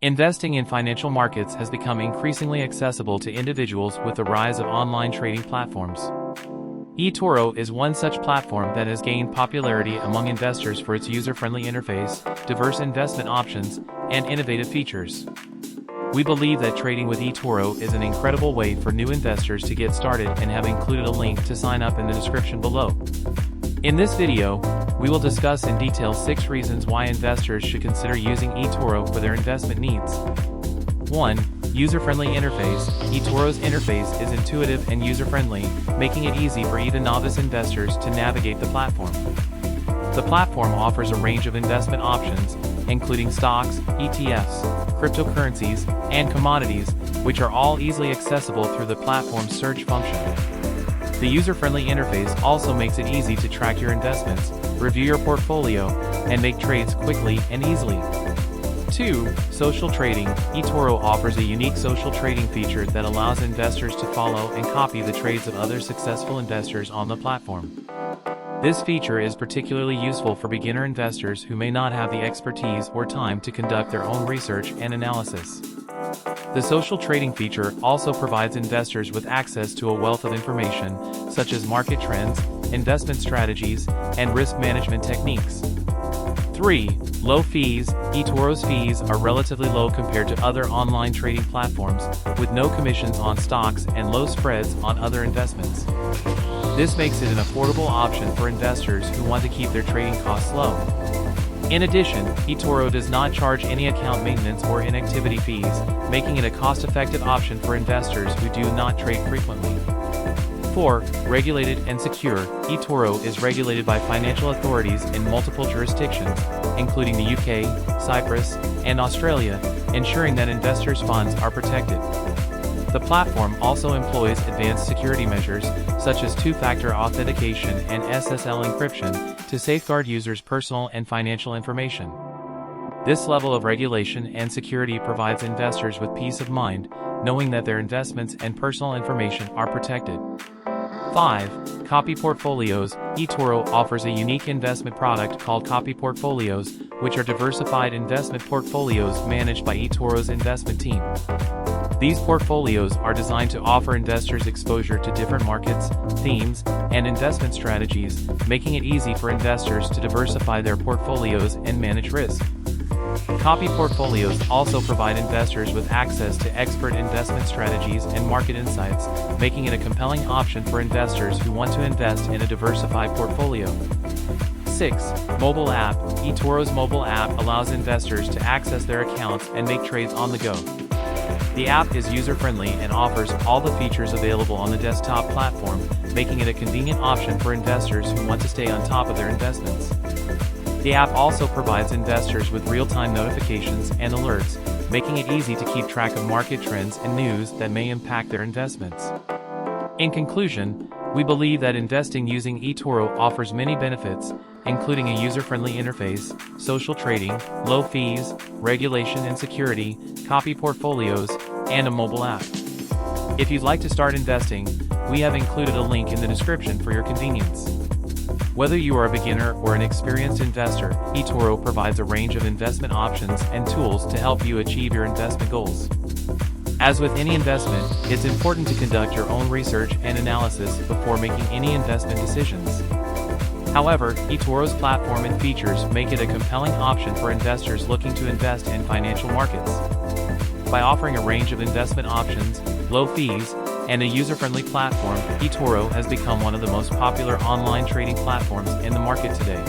Investing in financial markets has become increasingly accessible to individuals with the rise of online trading platforms. eToro is one such platform that has gained popularity among investors for its user-friendly interface, diverse investment options, and innovative features. We believe that trading with eToro is an incredible way for new investors to get started and have included a link to sign up in the description below. In this video, we will discuss in detail 6 reasons why investors should consider using eToro for their investment needs. 1. User-friendly interface. eToro's interface is intuitive and user-friendly, making it easy for even novice investors to navigate the platform. The platform offers a range of investment options, including stocks, ETFs, cryptocurrencies, and commodities, which are all easily accessible through the platform's search function. The user-friendly interface also makes it easy to track your investments, review your portfolio, and make trades quickly and easily. 2. Social trading. eToro offers a unique social trading feature that allows investors to follow and copy the trades of other successful investors on the platform. This feature is particularly useful for beginner investors who may not have the expertise or time to conduct their own research and analysis. The social trading feature also provides investors with access to a wealth of information, such as market trends, investment strategies, and risk management techniques. 3. Low fees. eToro's fees are relatively low compared to other online trading platforms, with no commissions on stocks and low spreads on other investments. This makes it an affordable option for investors who want to keep their trading costs low. In addition, eToro does not charge any account maintenance or inactivity fees, making it a cost-effective option for investors who do not trade frequently. 4. Regulated and secure. eToro is regulated by financial authorities in multiple jurisdictions, including the UK, Cyprus, and Australia, ensuring that investors' funds are protected. The platform also employs advanced security measures, such as two-factor authentication and SSL encryption, to safeguard users' personal and financial information. This level of regulation and security provides investors with peace of mind, knowing that their investments and personal information are protected. 5. Copy portfolios. eToro offers a unique investment product called copy portfolios, which are diversified investment portfolios managed by eToro's investment team. These portfolios are designed to offer investors exposure to different markets, themes, and investment strategies, making it easy for investors to diversify their portfolios and manage risk. Copy portfolios also provide investors with access to expert investment strategies and market insights, making it a compelling option for investors who want to invest in a diversified portfolio. 6. Mobile app. eToro's mobile app allows investors to access their accounts and make trades on the go. The app is user-friendly and offers all the features available on the desktop platform, making it a convenient option for investors who want to stay on top of their investments. The app also provides investors with real-time notifications and alerts, making it easy to keep track of market trends and news that may impact their investments. In conclusion, we believe that investing using eToro offers many benefits, including a user-friendly interface, social trading, low fees, regulation and security, copy portfolios, and a mobile app. If you'd like to start investing, we have included a link in the description for your convenience. Whether you are a beginner or an experienced investor, eToro provides a range of investment options and tools to help you achieve your investment goals. As with any investment, it's important to conduct your own research and analysis before making any investment decisions. However, eToro's platform and features make it a compelling option for investors looking to invest in financial markets. By offering a range of investment options, low fees, and a user-friendly platform, eToro has become one of the most popular online trading platforms in the market today.